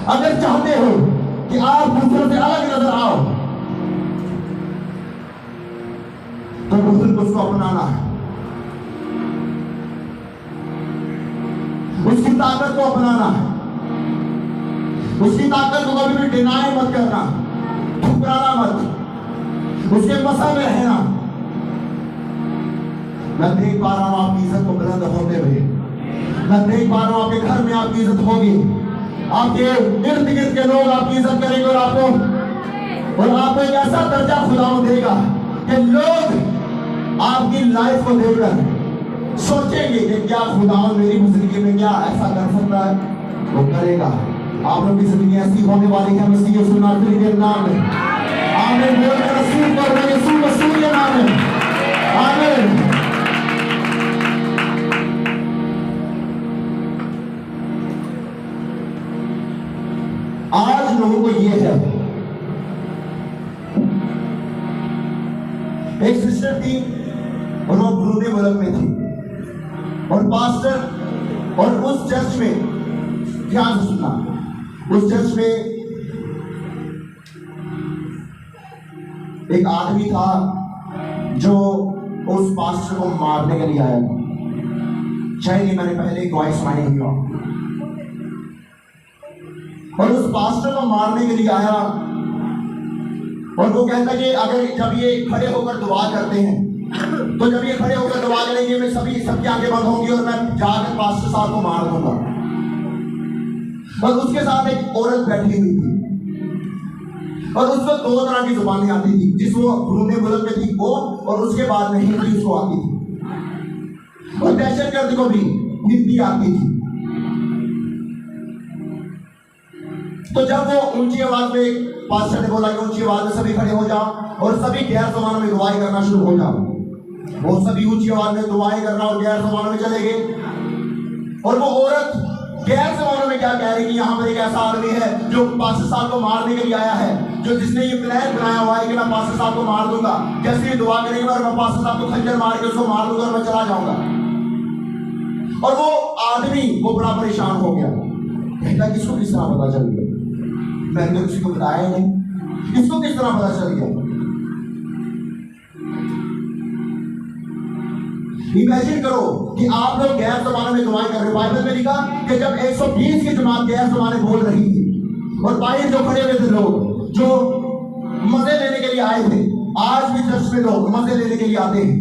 अगर चाहते हो कि आप दूसरों से अलग नजर आओ तो बुजुर्ग उसको अपनाना है, उसकी ताकत को अपनाना है, उसकी ताकत को कभी भी डिनाई मत करना, ठुकराना मत, उसके मसा में रहना। मैं देख पा रहा हूं आपकी इज्जत को बुलंद होते हुए, मैं देख पा रहा हूं आपके घर में आपकी इज्जत होगी, आपके इर्द गिर्द के लोग आपकी इज्जत करेंगे और आपको एक ऐसा दर्जा खुदावंद देगा कि लोग आपकी लाइफ को देखकर सोचेंगे कि क्या खुदावंद मेरी जिंदगी में क्या ऐसा कर सकता है, वो करेगा। आप लोग की जिंदगी ऐसी होने वाली है मसीह यीशु नासरी के नाम में। आमीन। बोल के रसूल कर यीशु मसीह के नाम में। आमीन। आज लोगों को ये है, एक सिस्टर थी और वो ब्रूने मुल्क में थी और पास्टर और उस चर्च में, ध्यान से सुनना, उस चर्च में एक आदमी था जो उस पास्टर को मारने के लिए आया था। शायद ये मैंने पहले गवाही सुनाई हुई और उस पास्टर को मारने के लिए आया और वो कहता कि अगर जब ये खड़े होकर दुआ करते हैं तो जब ये खड़े होकर दुआ करेंगे मैं सबकी आंखें बंद होंगी और मैं जाकर पास्टर साहब को मार दूंगा। और उसके साथ एक औरत बैठी हुई थी और उसको दो तरह की जुबानें आती थी, जिस वो ब्रूने मुल्क में थी वो और उसके बाद में हिंदी उसको आती थी और दहशतगर्द को भी हिंदी आती थी। तो जब वो ऊंची आवाज में पास्टर ने बोला कि ऊंची आवाज में सभी खड़े हो जाओ और सभी गैर जबानों में दुआएं करना शुरू हो जाओ, वो सभी ऊंची आवाज में दुआएं करना और गैर जबानों में चले गए। और वो औरत गैर जबानों में क्या कह रही कि यहाँ पर एक ऐसा आदमी है जो पास्टर साहब को मारने के लिए आया है, जो जिसने ये प्लान बनाया हुआ है कि मैं पास्टर साहब को मार दूंगा, जैसे ही दुआ करेंगे और मैं पास्टर साहब को खंजर मार के उसको मार दूंगा और मैं चला जाऊंगा। और वो आदमी वो बड़ा परेशान हो गया, कहता किसको किस तरह पता चल गया, मैंने किसी को बताया नहीं, किसको किस तरह पता चल गया। इमेजिन करो कि आप लोग गैर जबानों में दुआएं कर रहे हो। बाइबल में लिखा कि जब 120 की जमात गैर जबानें बोल रही थी और बाहर जो खड़े हुए थे लोग जो मजे लेने के लिए आए थे, आज भी चर्च में लोग मजे लेने के लिए आते हैं,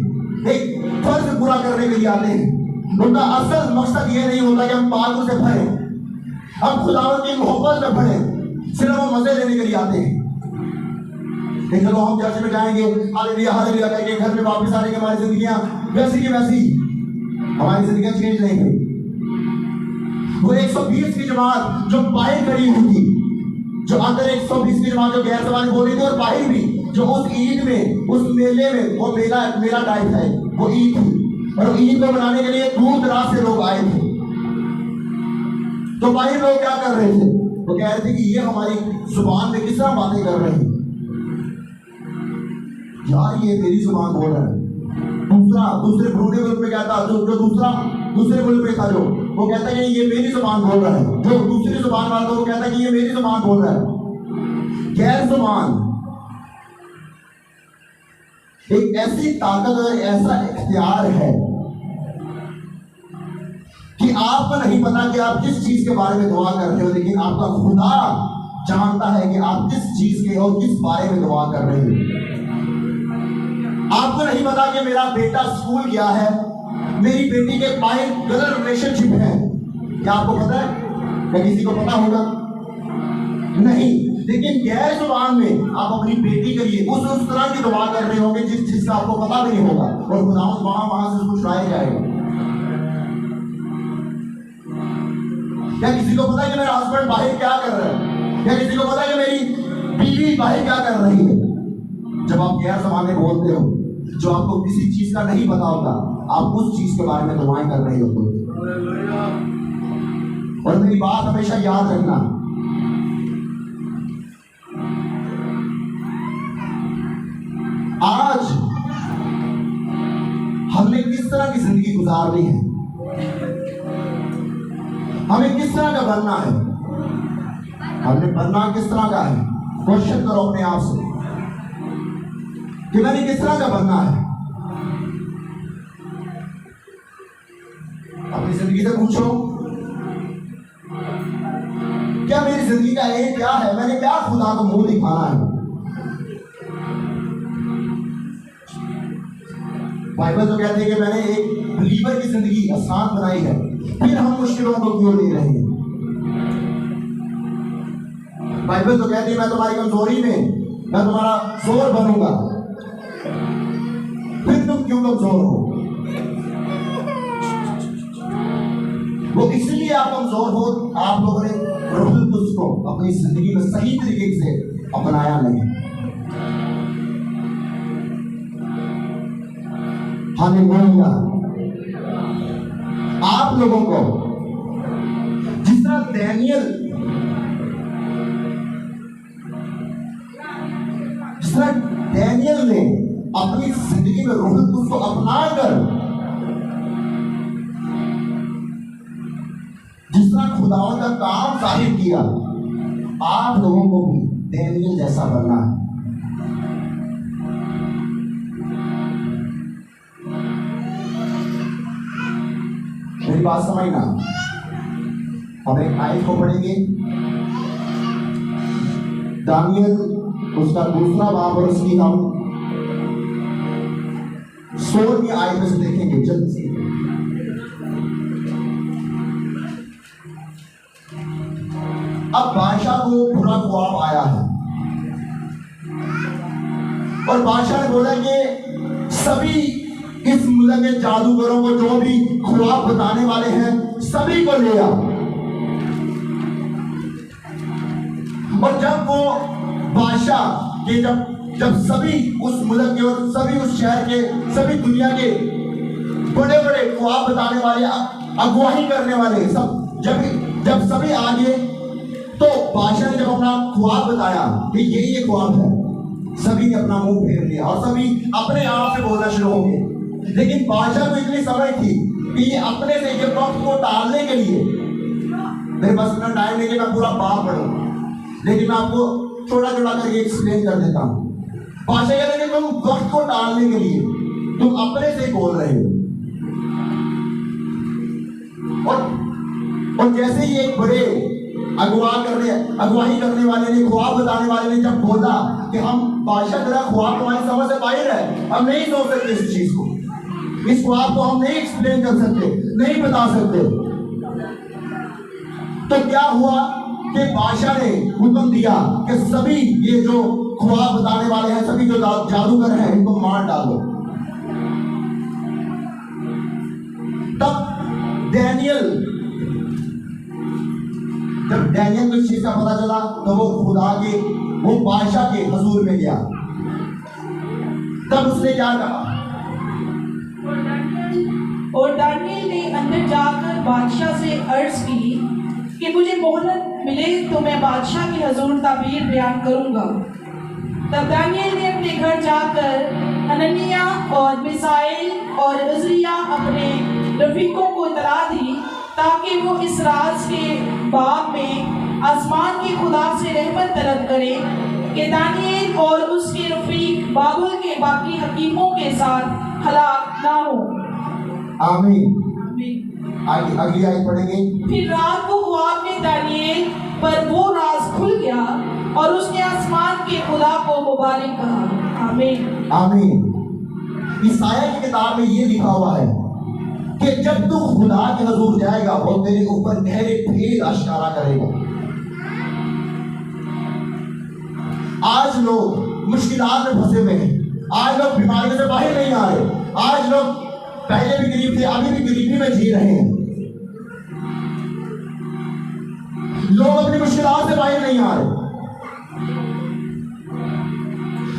एक फर्ज पूरा करने के लिए आते हैं। उनका असल मकसद ये नहीं होता कि हम पागल से भरे, हम खुदावंद की मोहब्बत में भरे, सिर्फ वो मजे लेने के लिए आते हैं। चलो हम चर्च में जाएंगे, हालेलुया हालेलुया करके घर में वापस आएंगे, हमारी जिंदगियां वैसी की वैसी, हमारी जिंदगियां चेंज नहीं हुई। वो 120 की जमात जो बाहर खड़ी हुई थी, जो अंदर 120 की जमात जो गैर जबान बोल रही थी और बाहर भी जो उस ईद में, उस मेले में, वो मेला टाइप है, वो ईद थी और ईद को मनाने के लिए दूर दराज से लोग आए थे। तो बाहर लोग क्या कर रहे थे, वो कह रहे थे कि ये हमारी जुबान में किस तरह बातें कर रहे हैं, यार ये मेरी जुबान बोल रहा है। दूसरे ब्रूने मुल्क में क्या था, जो दूसरे मुल्क में था, जो वो कहता है ये मेरी जुबान बोल रहा है, जो दूसरी जुबान वाला था वो कहता है कि ये मेरी जुबान बोल रहा है। गैर जुबान एक ऐसी ताकत और ऐसा इख्तियार है कि आपको नहीं पता कि आप किस चीज के बारे में दुआ कर रहे हो, लेकिन आपका खुदा जानता है कि आप किस चीज के और किस बारे में दुआ कर रहे हो। आपको नहीं पता कि मेरा बेटा स्कूल गया है, मेरी बेटी के पाए गलत रिलेशनशिप है, क्या आपको पता है? क्या किसी को पता होगा? नहीं। लेकिन गैर जुबान में आप अपनी बेटी के लिए उस तरह की दुआ कर रहे होंगे जिसका आपको पता भी नहीं होगा और खुदा वहां से उसको छुड़ाया जाएगा। क्या किसी को पता है कि मेरा हस्बैंड बाहर क्या कर रहा है? क्या किसी को पता है कि मेरी बीवी बाहर क्या कर रही है? जब आप गैर जुबान में बोलते हो, जो आपको किसी चीज का नहीं पता होता, आप उस चीज के बारे में दुआएं कर रहे होते। और मेरी बात हमेशा याद रखना, आज हमने किस तरह की जिंदगी गुजारनी है, हमें किस तरह का बनना है, हमने बनना किस तरह का है? क्वेश्चन करो अपने आप से कि मैंने किस तरह का बनना है। अपनी जिंदगी से पूछो, क्या मेरी जिंदगी का एम क्या है? मैंने क्या खुदा को मुंह दिखाना है? बाइबल तो कहते हैं कि मैंने एक बिलीवर की जिंदगी आसान बनाई है, फिर हम मुश्किलों को क्यों ले रहे हैं? बाइबल तो कहती है मैं तुम्हारी कमजोरी में मैं तुम्हारा जोर बनूंगा, फिर तुम क्यों कमजोर हो? वो इसलिए आप कमजोर हो, आप लोगों ने रूहुल कुद्स को अपनी जिंदगी में सही तरीके से अपनाया नहीं। हालेलुया। आप लोगों को जिस तरह डैनियल ने अपनी जिंदगी में रूहुल कुद्स को अपनाकर जिस तरह खुदावंद का काम जाहिर किया, आप लोगों को भी डैनियल जैसा बनना है। मेरी बात समझना। हम एक आयत को पढ़ेंगे, दानियल उसका दूसरा बाब और उसकी हम 16वीं आयत में से देखेंगे जल्द से। अब बादशाह को बुरा ख्वाब आया है और बादशाह ने बोला कि सभी इस मुल्क के जादूगरों को, जो भी ख्वाब बताने वाले हैं, सभी को ले आ। और जब वो बादशाह के जब सभी उस मुल्क के और सभी उस शहर के, सभी दुनिया के बड़े बड़े ख्वाब बताने वाले, अगुवाही करने वाले सब जब सभी आ गए, तो बादशाह ने जब अपना ख्वाब बताया कि ये ख्वाब है, सभी ने अपना मुंह फेर लिया और सभी अपने आप से बोलना शुरू हो गए। लेकिन बादशाह को इतनी समझ थी कि ये अपने से ये वक्त को टालने के लिए, मेरे पास इतना टाइम नहीं कि मैं पूरा बाप पढ़ूं, लेकिन मैं आपको थोड़ा थोड़ा करके एक्सप्लेन कर देता हूं। बादशाह कहते हैं कि तुम वक्त को टालने के लिए तुम अपने से बोल रहे हो। और जैसे ही एक बड़े अगुवाही करने वाले ने, ख्वाब बताने वाले ने जब बोला कि हम बादशाह तेरा ख्वाब तुम्हारी समझ से बाहर है, हम नहीं सोच सकते इस चीज को, इस ख्वाब को हम नहीं एक्सप्लेन कर सकते, नहीं बता सकते। तो क्या हुआ कि बादशाह ने हुक्म दिया कि सभी ये जो ख्वाब बताने वाले हैं, सभी जो जादूगर हैं, इनको मार डालो। तब जब डैनियल को इस चीज का पता चला, तो वो बादशाह के हुजूर में गया। तब उसने क्या कहा? और दानियल ने अंदर जाकर बादशाह से अर्ज की कि मुझे मोहलत मिले तो मैं बादशाह के हुजूर ताबीर बयान करूंगा। तब दानियल ने अपने घर जाकर हननिया और मिसाइल और अज़रिया अपने रफीकों को इतला दी, ताकि वो इस राज के बाग में आसमान के खुदा से रहमत तलब करें कि दानियल और उसके रफीक बाबुल के बाकी हकीमों के साथ हलाक ना हो। आमीन। अगली आयत पढ़ेंगे। फिर रात को ख्वाब में दानियल पर वो राज खुल गया और उसने आसमान के खुदा को मुबारक कहा। आमीन। आमीन। ईसाया की किताब में ये लिखा हुआ है कि जब तू खुदा के हुजूर जाएगा, वो तेरे ऊपर गहरे भेद आश्कारा करेगा। आज लोग मुश्किलात में फंसे हुए हैं, आज लोग बीमारियों से बाहर नहीं आ रहे, आज लोग पहले भी गरीब थे, अभी भी गरीबी में जी रहे हैं। लोग अपनी मुश्किलात से बाहर नहीं आ रहे।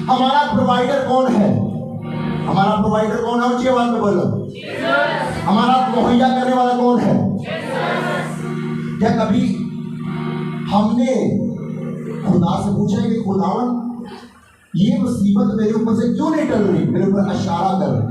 हमारा प्रोवाइडर कौन है? हमारा प्रोवाइडर कौन है? ऊंची आवाज में बोलो। हमारा मुहैया करने वाला कौन है? क्या कभी हमने खुदा से पूछा है कि खुदावन ये मुसीबत मेरे ऊपर से क्यों नहीं टल रही, मेरे ऊपर इशारा कर रही?